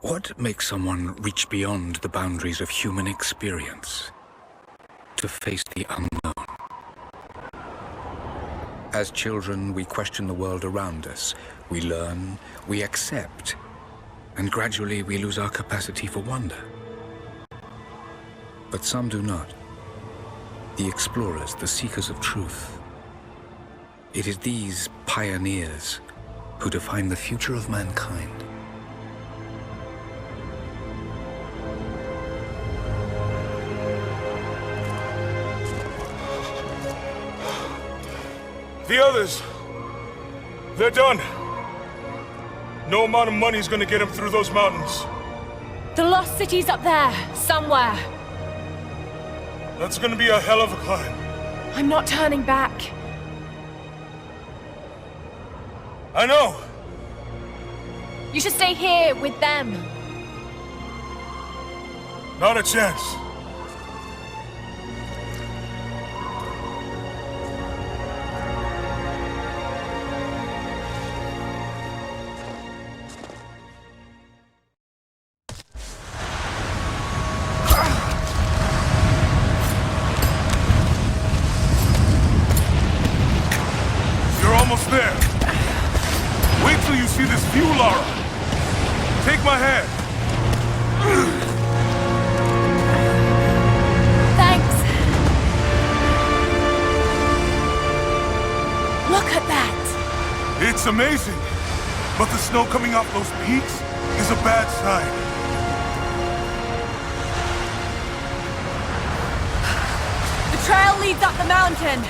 What makes someone reach beyond the boundaries of human experience to face the unknown? As children, we question the world around us. We learn, we accept, and gradually we lose our capacity for wonder. But some do not. The explorers, the seekers of truth. It is these pioneers who define the future of mankind. The others, they're done. No amount of money is gonna get them through those mountains. The Lost City's up there, somewhere. That's gonna be a hell of a climb. I'm not turning back. I know. You should stay here with them. Not a chance. There. Wait till you see this view, Lara. Take my hand. Thanks. Look at that. It's amazing. But the snow coming off those peaks is a bad sign. The trail leads up the mountain.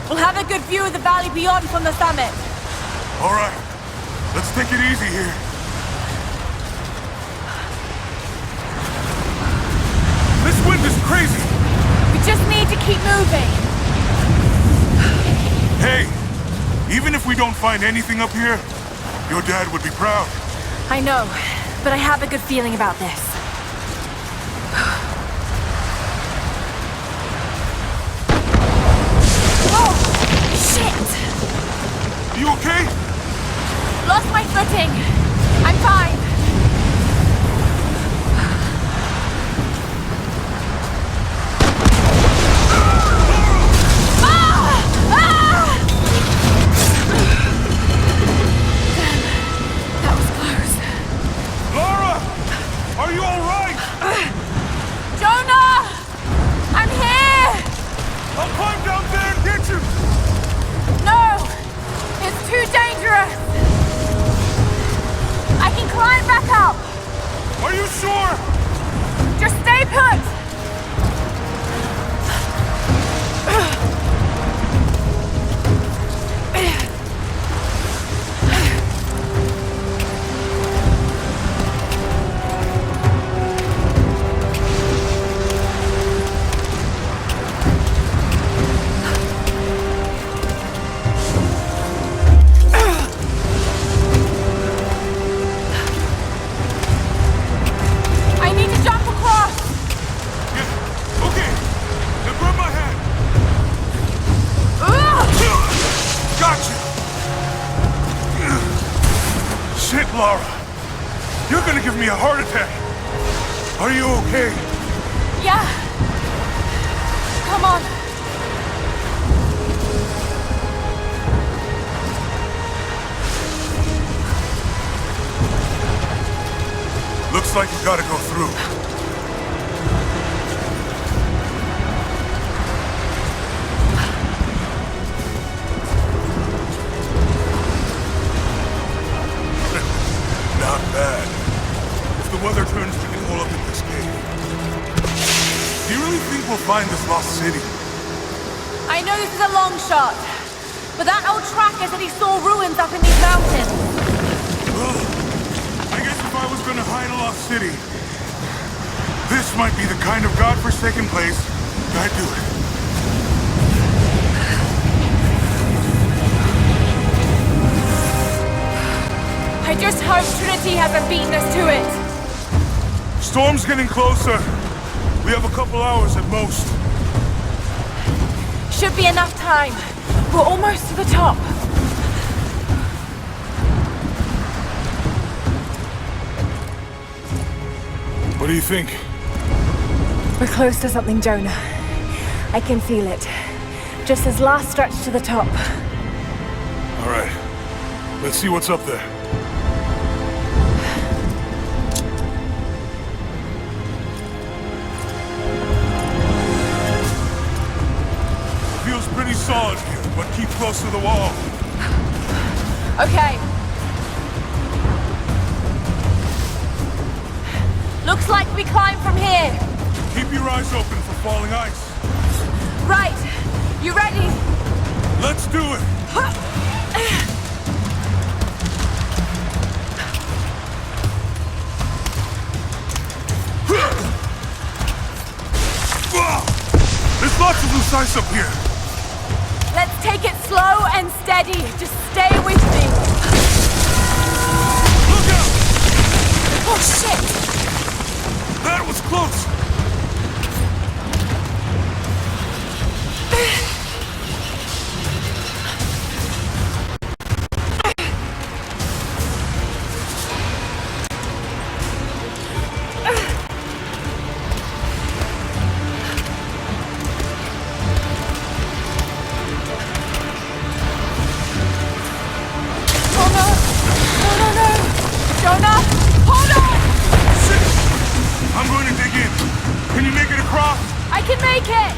We'll have a good view of the valley beyond from the summit. All right. Let's take it easy here. This wind is crazy. We just need to keep moving. Hey, even if we don't find anything up here, your dad would be proud. I know, but I have a good feeling about this. You okay? Lost my footing. I'm fine. That was close. Lara! Are you all right? Jonah! I'm here! I'll climb down there and get you! No! It's too dangerous! I can climb back up! Are you sure? Just stay put! Lara, you're gonna give me a heart attack. Are you okay? Yeah. Come on. Looks like you gotta go through. Not bad. If the weather turns, we can hole up in this cave. Do you really think we'll find this lost city? I know this is a long shot, but that old tracker said he saw ruins up in these mountains. Well, I guess if I was gonna hide a lost city, this might be the kind of godforsaken place I'd do it. I just hope Trinity hasn't beaten us to it. Storm's getting closer. We have a couple hours at most. Should be enough time. We're almost to the top. What do you think? We're close to something, Jonah. I can feel it. Just this last stretch to the top. All right. Let's see what's up there. Feels pretty solid here, but keep close to the wall. Okay. Looks like we climb from here. Keep your eyes open for falling ice. Right. You ready? Let's do it! There's lots of loose ice up here. Let's take it slow and steady. Just stay with me. Look out! Oh, shit! That was close! Jonah! Hold on! Shit! I'm going to dig in. Can you make it across? I can make it!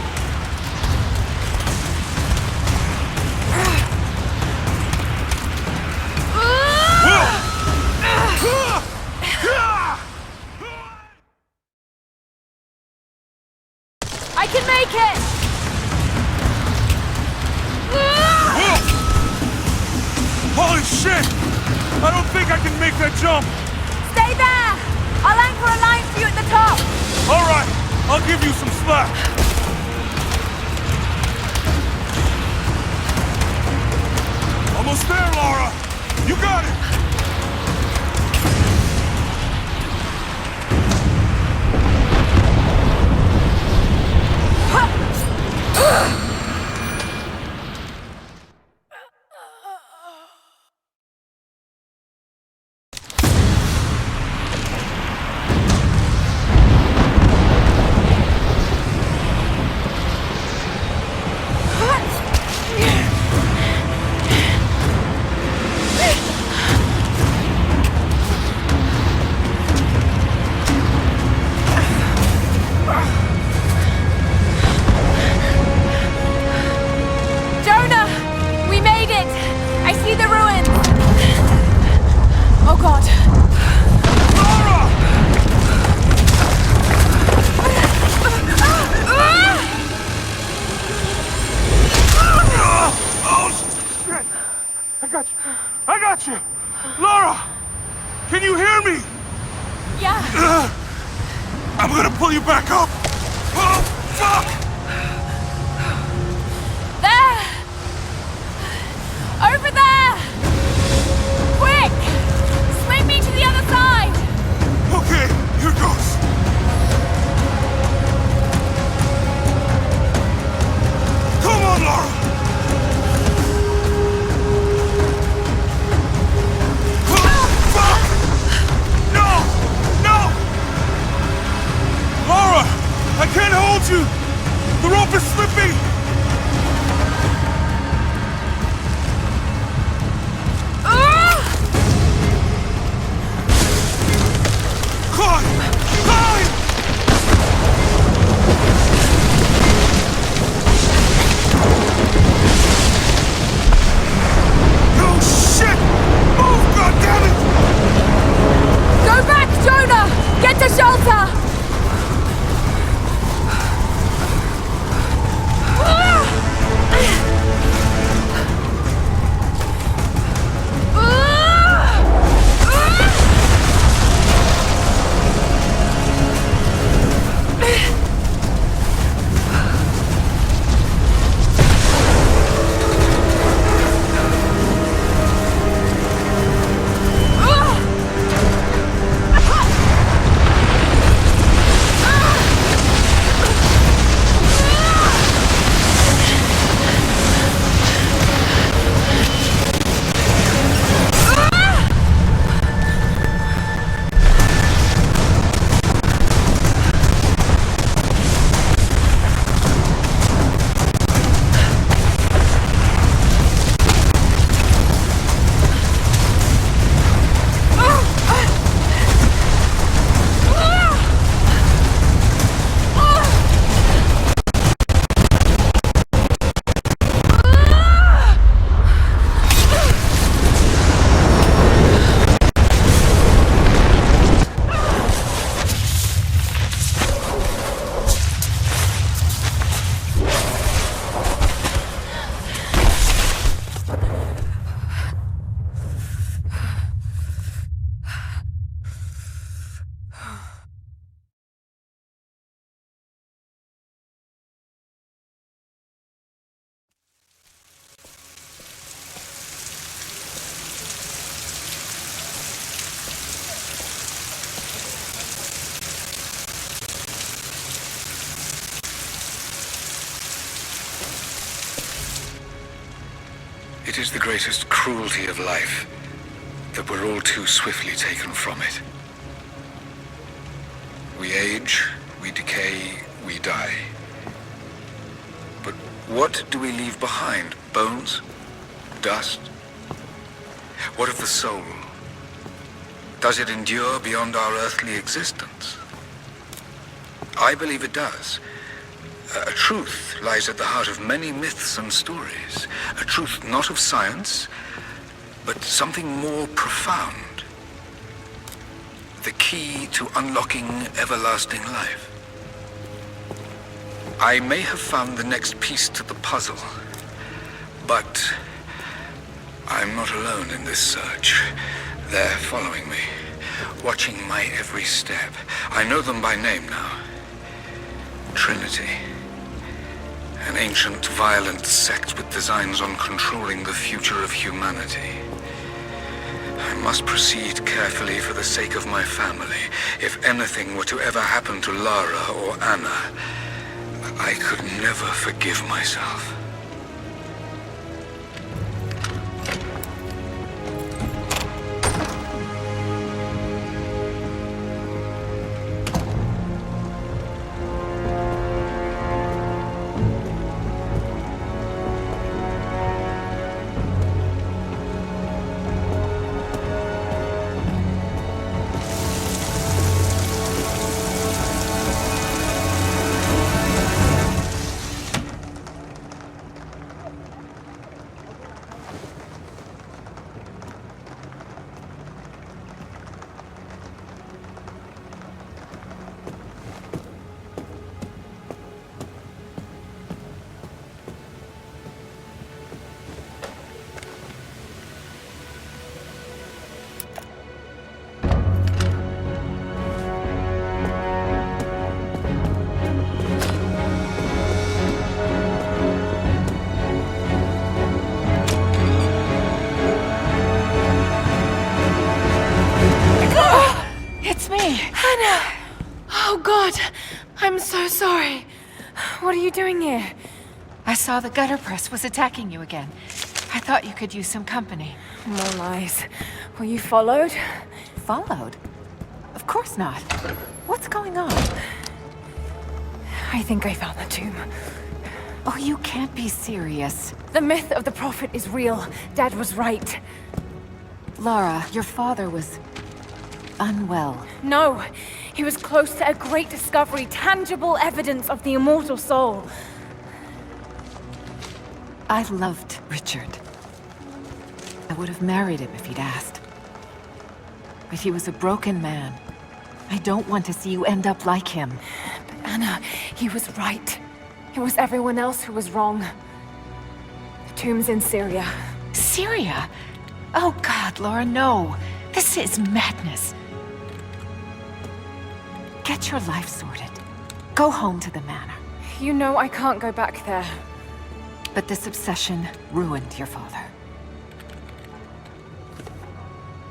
I can make it! Holy shit! I don't think I can make that jump! Stay there! I'll anchor a line for you at the top! Alright, I'll give you some slack. Almost there, Lara! You got it! I got you! Lara! Can you hear me? Yeah. I'm gonna pull you back up! Oh, fuck! There! Over there! Quick! Swing me to the other side! Okay, here goes. Come on, Lara! Lara! It is the greatest cruelty of life that we're all too swiftly taken from it. We age, we decay, we die. But what do we leave behind? Bones? Dust? What of the soul? Does it endure beyond our earthly existence? I believe it does. A truth lies at the heart of many myths and stories. A truth not of science, but something more profound. The key to unlocking everlasting life. I may have found the next piece to the puzzle, but I'm not alone in this search. They're following me, watching my every step. I know them by name now. Trinity. An ancient, violent sect with designs on controlling the future of humanity. I must proceed carefully for the sake of my family. If anything were to ever happen to Lara or Anna, I could never forgive myself. Oh God, I'm so sorry. What are you doing here? I saw the gutter press was attacking you again. I thought you could use some company. More lies. Were you followed? Followed? Of course not. What's going on? I think I found the tomb. Oh, you can't be serious. The myth of the prophet is real. Dad was right. Lara, your father was unwell. No, he was close to a great discovery, tangible evidence of the immortal soul. I loved Richard. I would have married him if he'd asked. But he was a broken man. I don't want to see you end up like him. But Anna, he was right. It was everyone else who was wrong. The tomb's in Syria. Syria? Oh God, Lara, no. This is madness. Get your life sorted. Go home to the manor. You know I can't go back there. But this obsession ruined your father.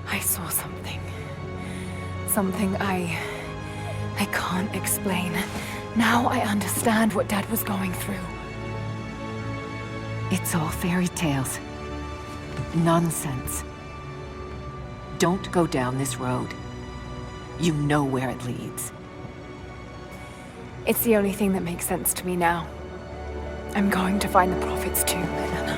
I saw something. Something I can't explain. Now I understand what Dad was going through. It's all fairy tales. Nonsense. Don't go down this road. You know where it leads. It's the only thing that makes sense to me now. I'm going to find the prophet's tomb, Anna.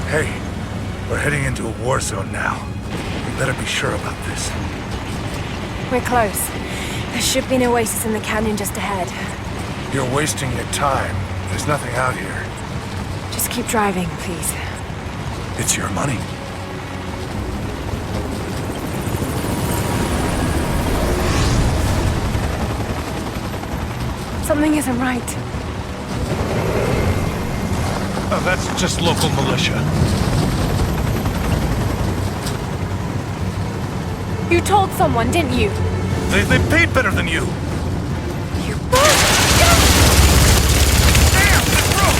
Hey, we're heading into a war zone now. We better be sure about this. We're close. There should be an oasis in the canyon just ahead. You're wasting your time. There's nothing out here. Just keep driving, please. It's your money. Something isn't right. Oh, that's just local militia. You told someone, didn't you? They paid better than you. You... Damn! This road!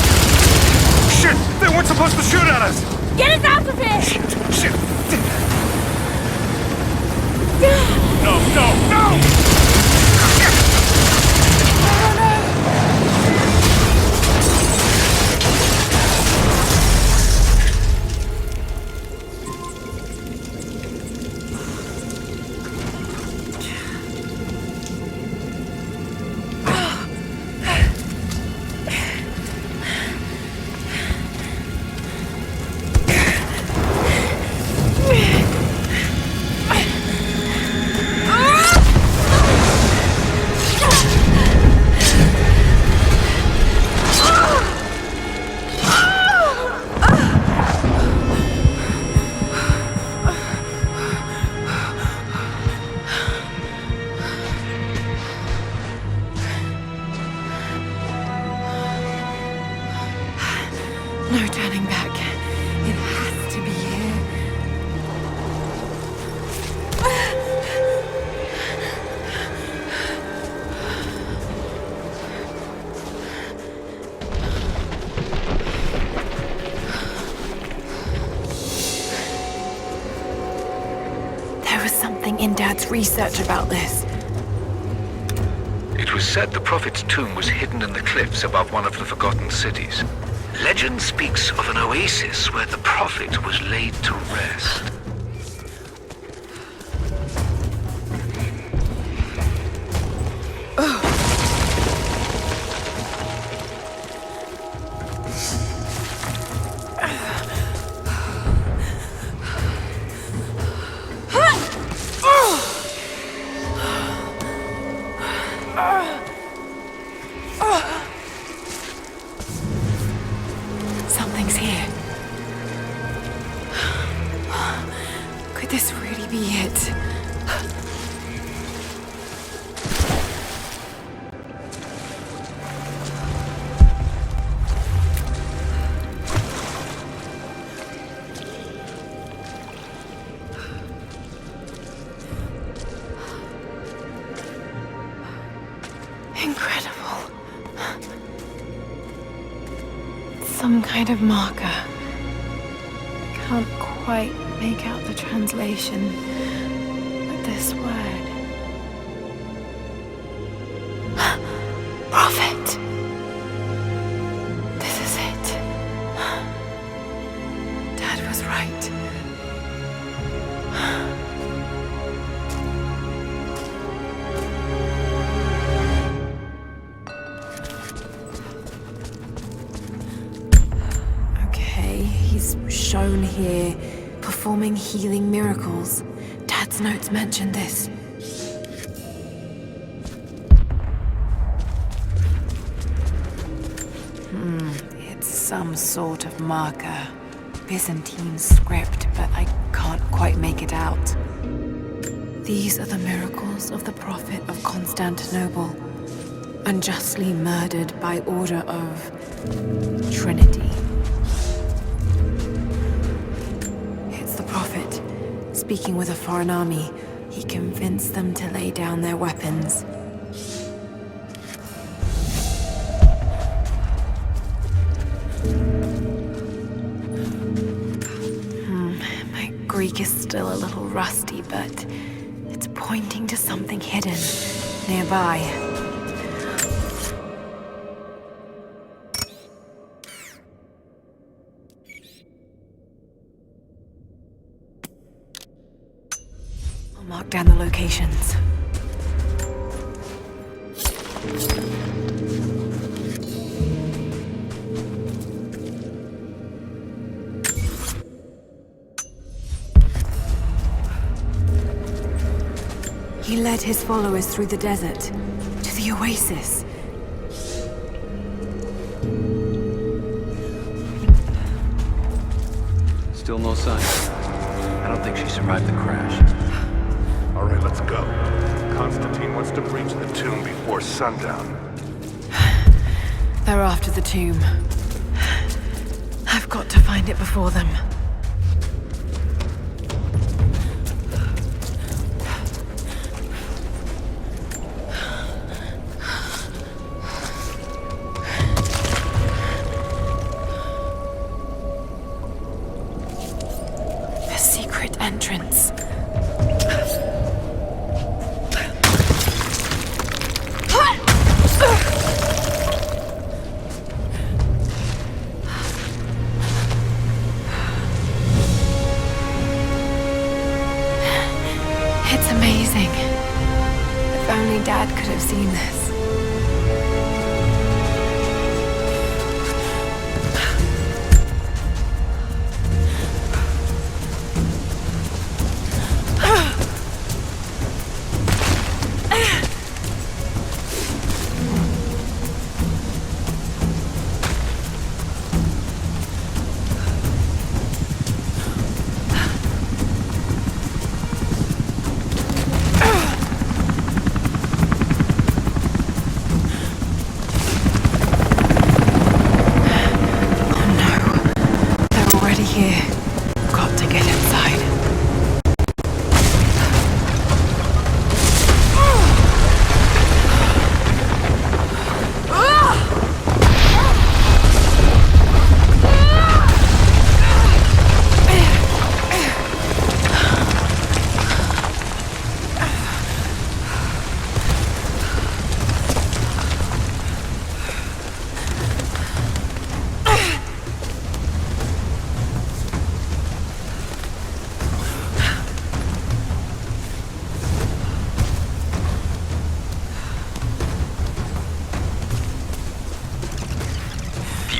supposed to shoot at us! Get us out of here! Shit! No, no, no! No turning back. It has to be here. There was something in Dad's research about this. It was said the Prophet's tomb was hidden in the cliffs above one of the forgotten cities. Legend speaks of an oasis where the Prophet was laid to rest. Something's here. Could this really be it? Incredible. Some kind of marker. I can't quite make out the translation, but this word. Prophet. This is it. Dad was right. Shown here, performing healing miracles. Dad's notes mentioned this. It's some sort of marker. Byzantine script, but I can't quite make it out. These are the miracles of the Prophet of Constantinople, unjustly murdered by order of Trinity. Speaking with a foreign army, he convinced them to lay down their weapons. My Greek is still a little rusty, but it's pointing to something hidden nearby. Mark down the locations. He led his followers through the desert to the oasis. Still no sign. I don't think she survived the crash. All right, let's go. Constantine wants to breach the tomb before sundown. They're after the tomb. I've got to find it before them. only Dad could have seen this.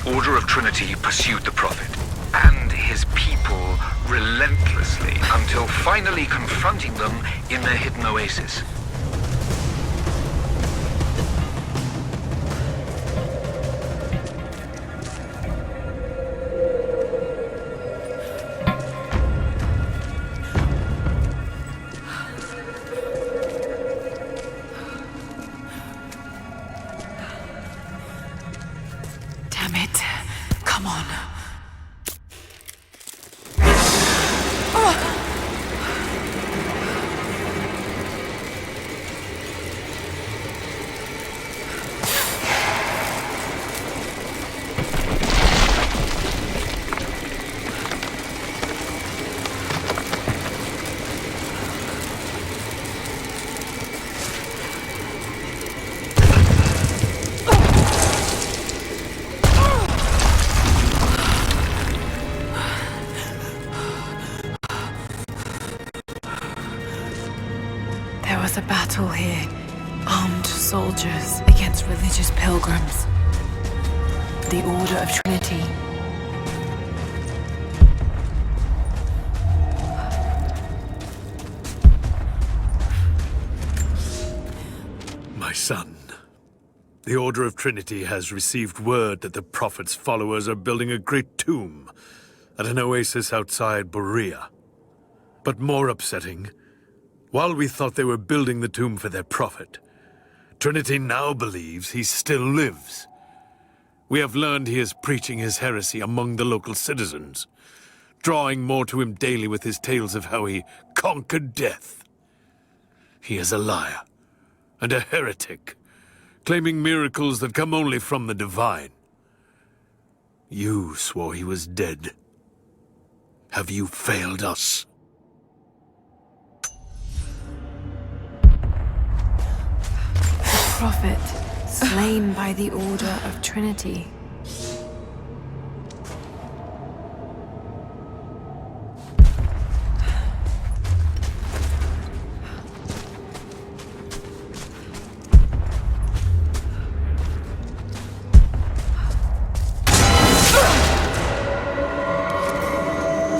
The Order of Trinity pursued the Prophet and his people relentlessly until finally confronting them in their hidden oasis. Damn it. Come on. There was a battle here. Armed soldiers against religious pilgrims. The Order of Trinity. My son, the Order of Trinity has received word that the Prophet's followers are building a great tomb at an oasis outside Siberia. But more upsetting, while we thought they were building the tomb for their Prophet, Trinity now believes he still lives. We have learned he is preaching his heresy among the local citizens, drawing more to him daily with his tales of how he conquered death. He is a liar and a heretic, claiming miracles that come only from the divine. You swore he was dead. Have you failed us? Prophet, slain by the Order of Trinity.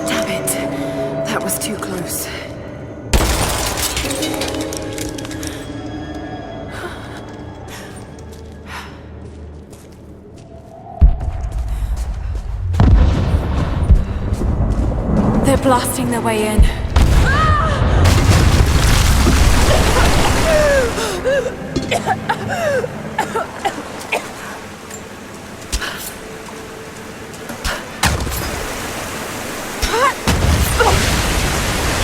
Damn it, that was too close. They're blasting their way in.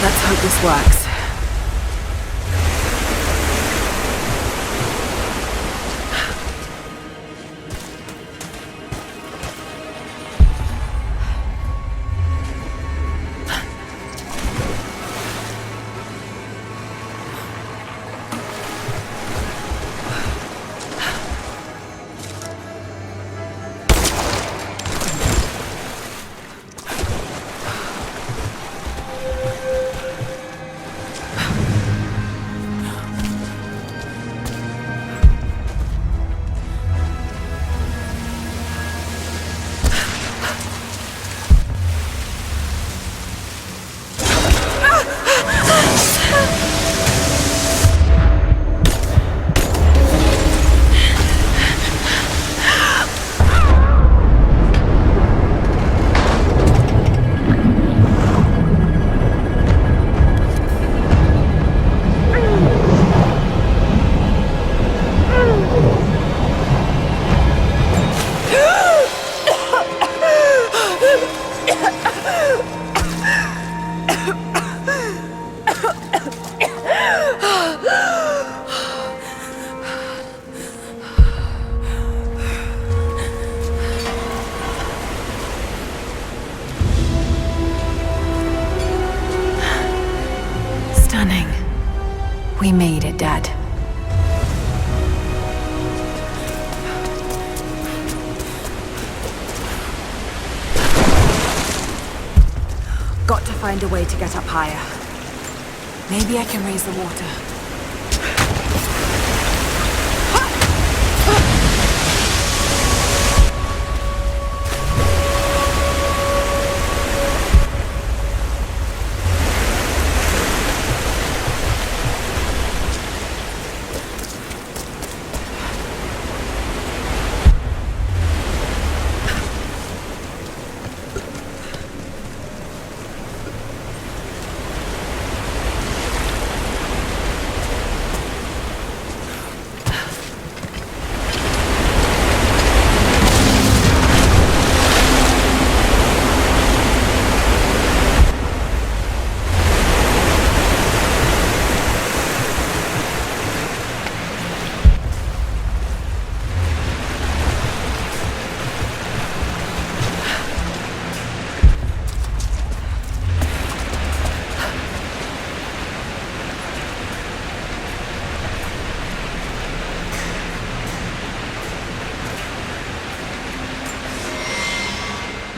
Let's hope this works. Stunning. We made it, Dad. Got to find a way to get up higher. Maybe I can raise the water.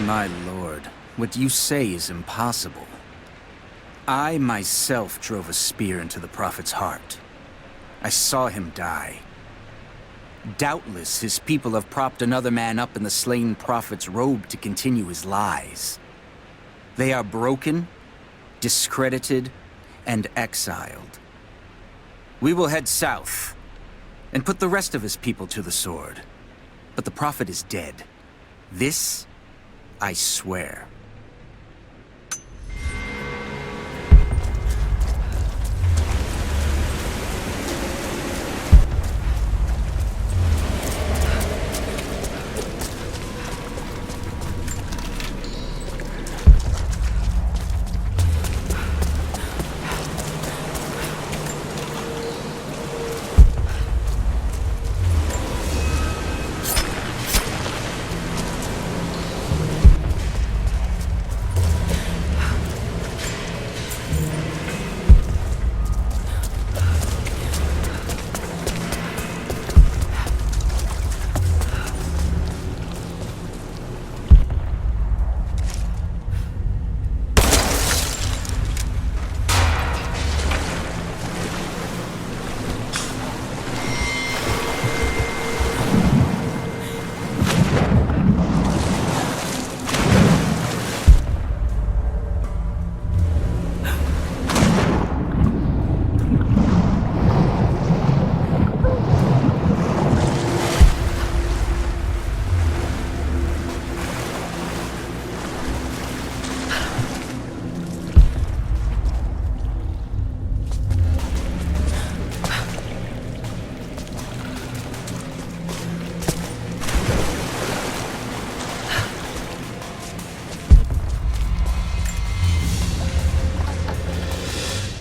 My lord, what you say is impossible. I myself drove a spear into the Prophet's heart. I saw him die. Doubtless his people have propped another man up in the slain Prophet's robe to continue his lies. They are broken, discredited, and exiled. We will head south and put the rest of his people to the sword. But the Prophet is dead. This I swear.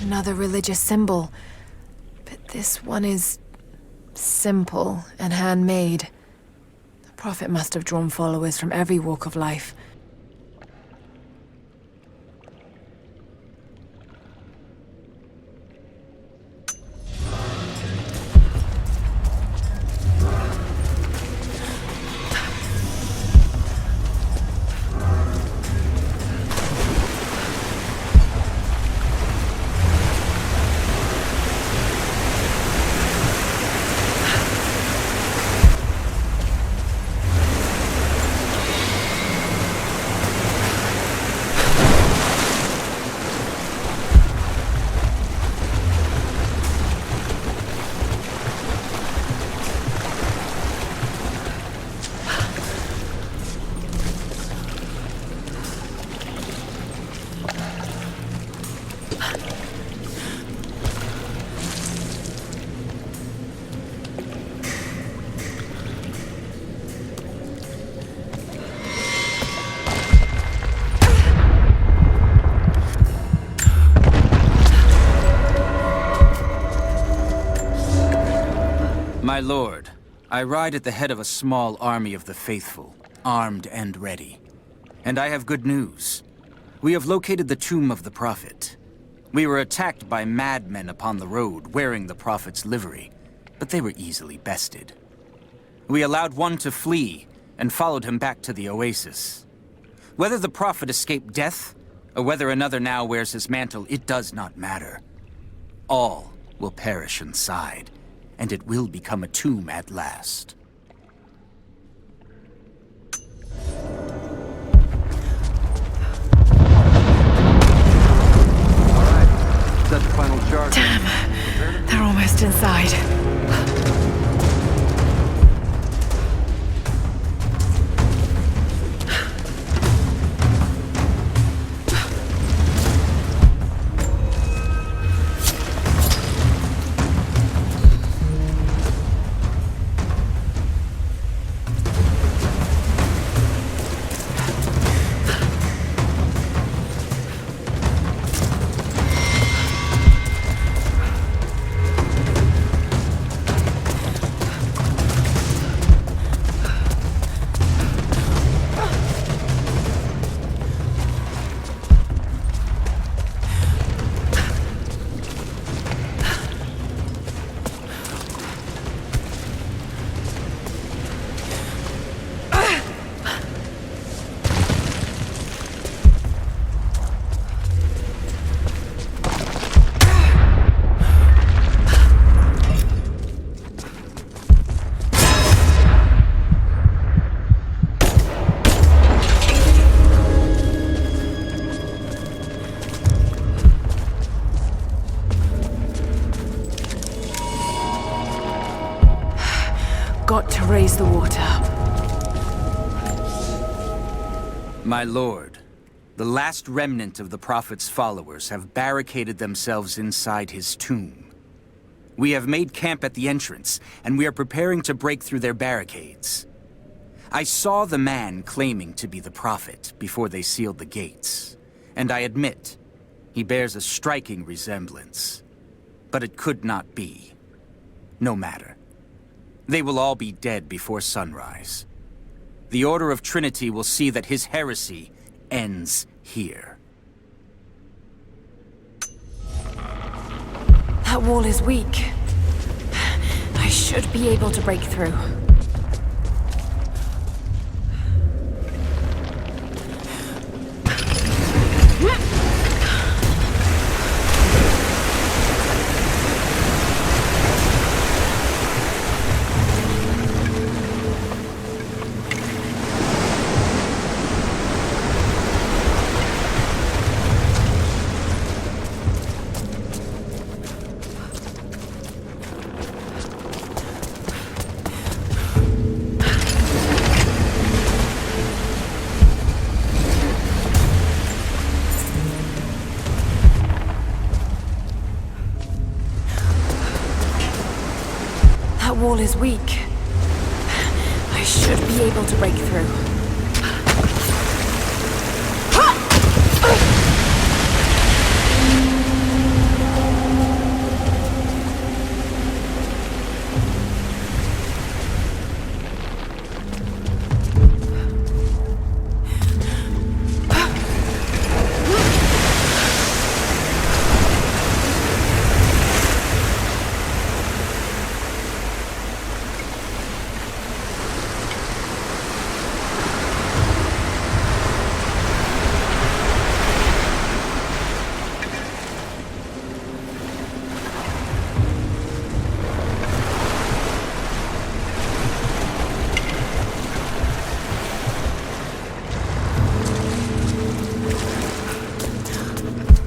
Another religious symbol, but this one is simple and handmade. The Prophet must have drawn followers from every walk of life. My lord, I ride at the head of a small army of the faithful, armed and ready. And I have good news. We have located the tomb of the Prophet. We were attacked by madmen upon the road, wearing the Prophet's livery, but they were easily bested. We allowed one to flee, and followed him back to the oasis. Whether the Prophet escaped death, or whether another now wears his mantle, it does not matter. All will perish inside, and it will become a tomb at last. Set the final charge. Damn, they're almost inside. Got to raise the water. My lord, the last remnant of the Prophet's followers have barricaded themselves inside his tomb. We have made camp at the entrance, and we are preparing to break through their barricades. I saw the man claiming to be the Prophet before they sealed the gates, and I admit, he bears a striking resemblance. But it could not be. No matter. They will all be dead before sunrise. The Order of Trinity will see that his heresy ends here. That wall is weak. I should be able to break through. That wall is weak. I should be able to break through.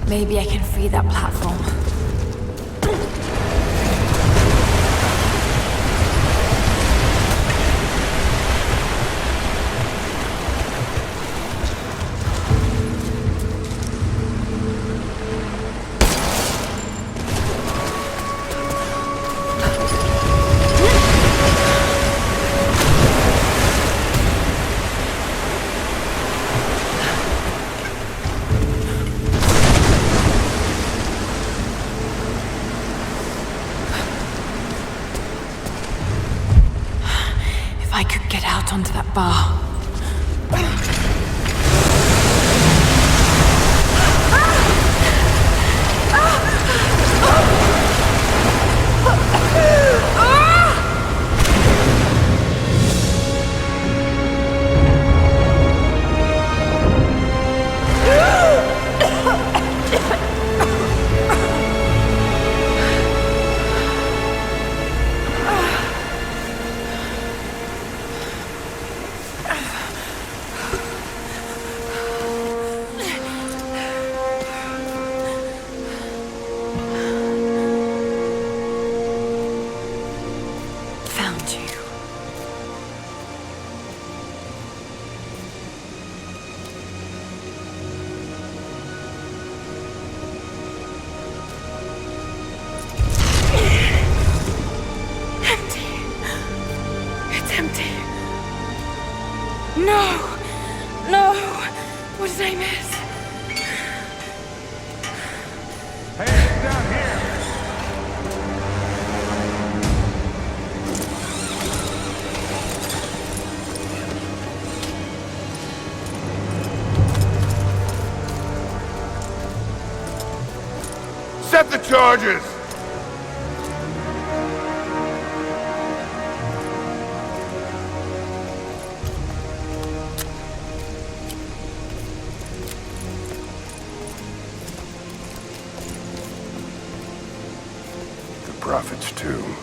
Maybe I can free that platform. I could get out onto that bar. Accept the charges! The Prophet's tomb.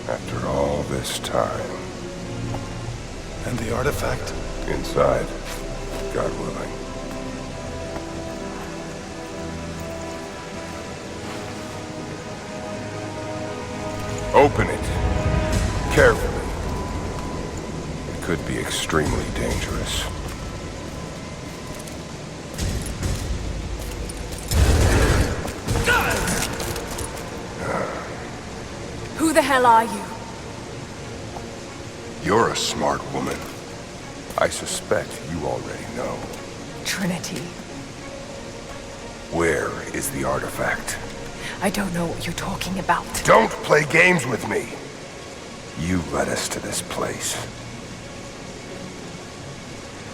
After all this time. And the artifact? Inside, God willing. Open it. Carefully. It could be extremely dangerous. Who the hell are you? You're a smart woman. I suspect you already know. Trinity. Where is the artifact? I don't know what you're talking about. Don't play games with me! You led us to this place.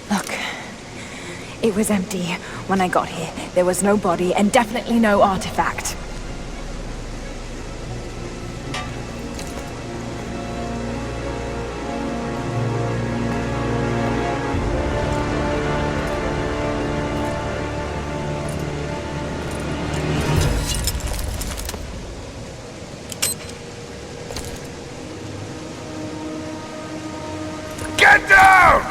Look, it was empty when I got here. There was no body and definitely no artifact. Get down!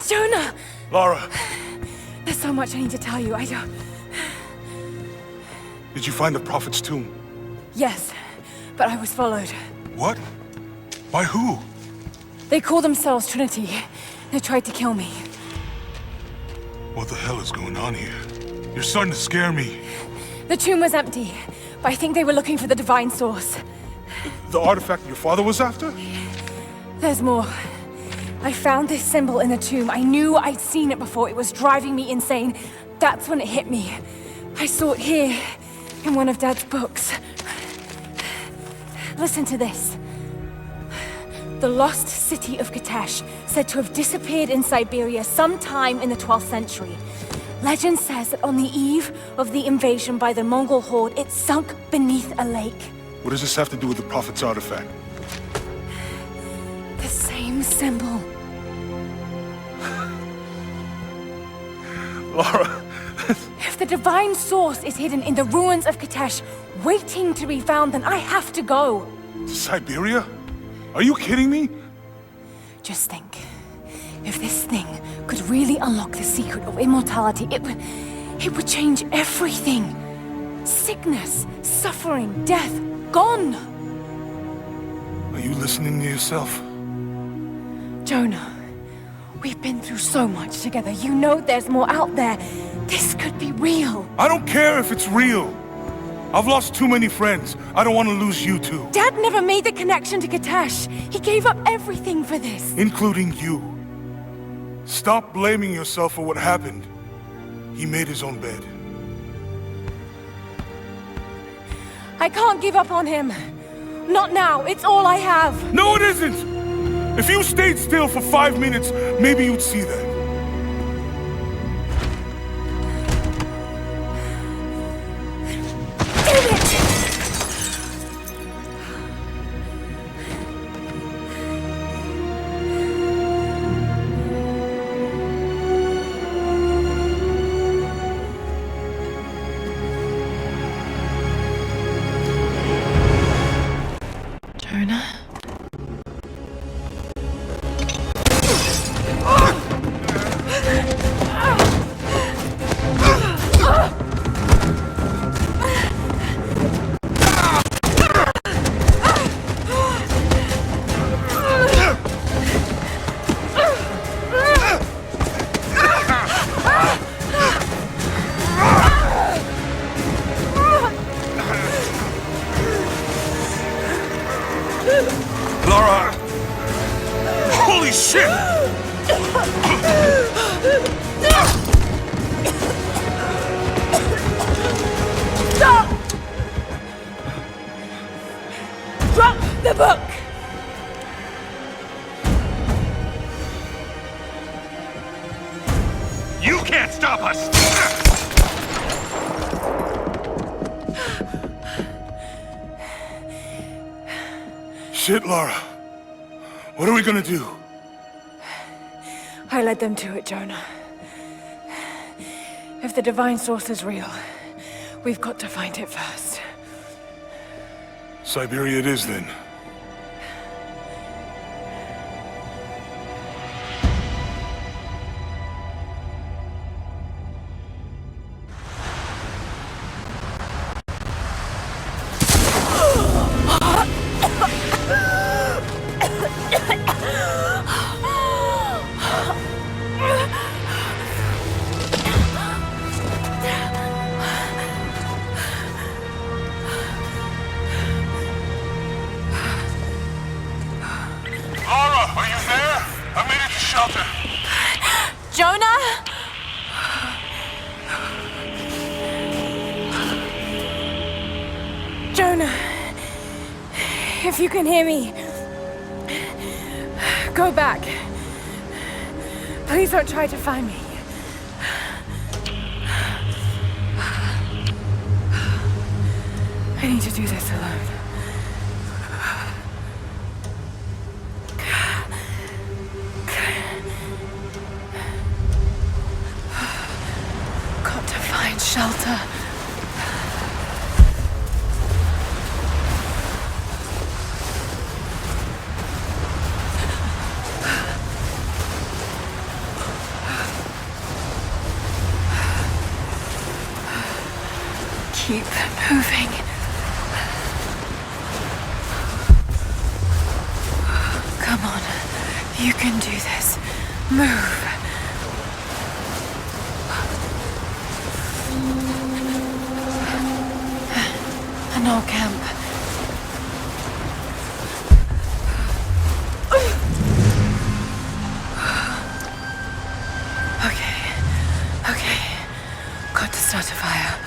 Jonah! Lara, There's so much I need to tell you. I don't... did you find the Prophet's tomb? Yes, but I was followed. What? By who? They call themselves Trinity. They tried to kill me. What the hell is going on here? You're starting to scare me. The tomb was empty, but I think they were looking for the divine source. The artifact your father was after? There's more. I found this symbol in the tomb. I knew I'd seen it before. It was driving me insane. That's when it hit me. I saw it here, in one of Dad's books. Listen to this. The Lost City of Kitezh, said to have disappeared in Siberia sometime in the 12th century. Legend says that on the eve of the invasion by the Mongol horde, it sunk beneath a lake. What does this have to do with the Prophet's artifact? The same symbol. Lara! If the divine source is hidden in the ruins of Kitezh, waiting to be found, then I have to go. To Siberia? Are you kidding me? Just think. If this thing could really unlock the secret of immortality, it would change everything. Sickness, suffering, death, gone. Are you listening to yourself? Jonah, We've been through so much together. You know there's more out there. This could be real. I don't care if it's real. I've lost too many friends. I don't want to lose you too. Dad never made the connection to Kitezh. He gave up everything for this. Including you. Stop blaming yourself for what happened. He made his own bed. I can't give up on him. Not now. It's all I have. No, it isn't! If you stayed still for 5 minutes, maybe you'd see that. Damn it! Jonah? Lara! Holy shit! Stop! Drop the book! You can't stop us! Shit, Lara. What are we gonna do? I led them to it, Jonah. If the divine source is real, we've got to find it first. Siberia it is, then. Lara, are you there? I made it to shelter. Jonah? Jonah, if you can hear me, go back. Please don't try to find me. I need to do this alone. Got to find shelter. Keep moving. Come on. You can do this. Move. An old camp. Okay. Got to start a fire.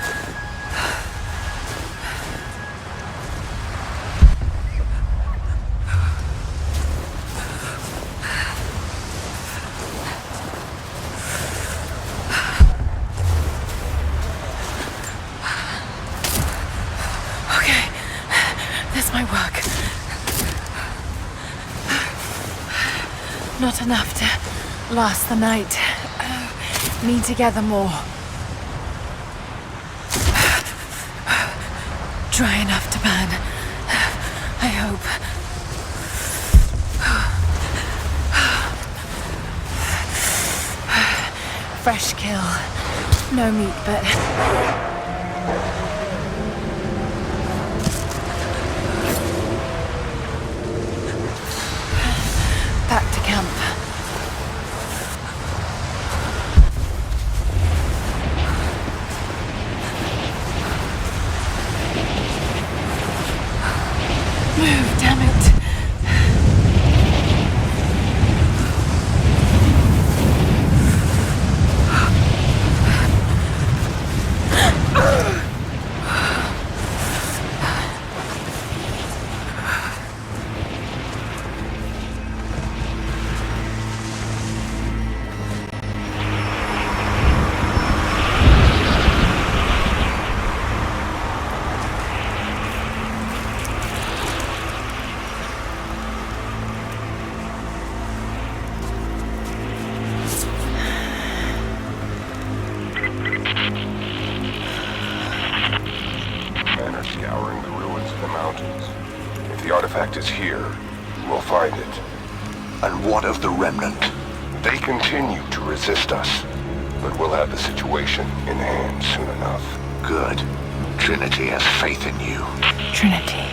This might work. Not enough to last the night. Need to gather more. Dry enough to burn. I hope. Fresh kill. No meat, but... back to camp. The artifact is here. We'll find it. And what of the Remnant? They continue to resist us, but we'll have the situation in hand soon enough. Good. Trinity has faith in you. Trinity.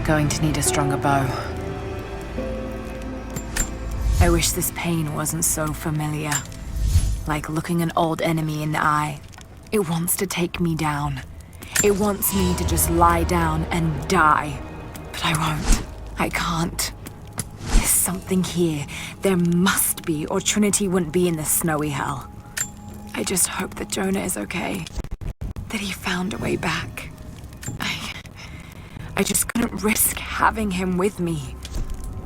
Going to need a stronger bow. I wish this pain wasn't so familiar. Like looking an old enemy in the eye. It wants to take me down. It wants me to just lie down and die. But I won't. I can't. There's something here. There must be, or Trinity wouldn't be in this snowy hell. I just hope that Jonah is okay. That he found a way back. I just couldn't risk having him with me.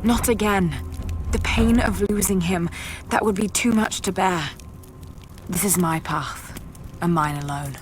Not again. The pain of losing him, that would be too much to bear. This is my path, and mine alone.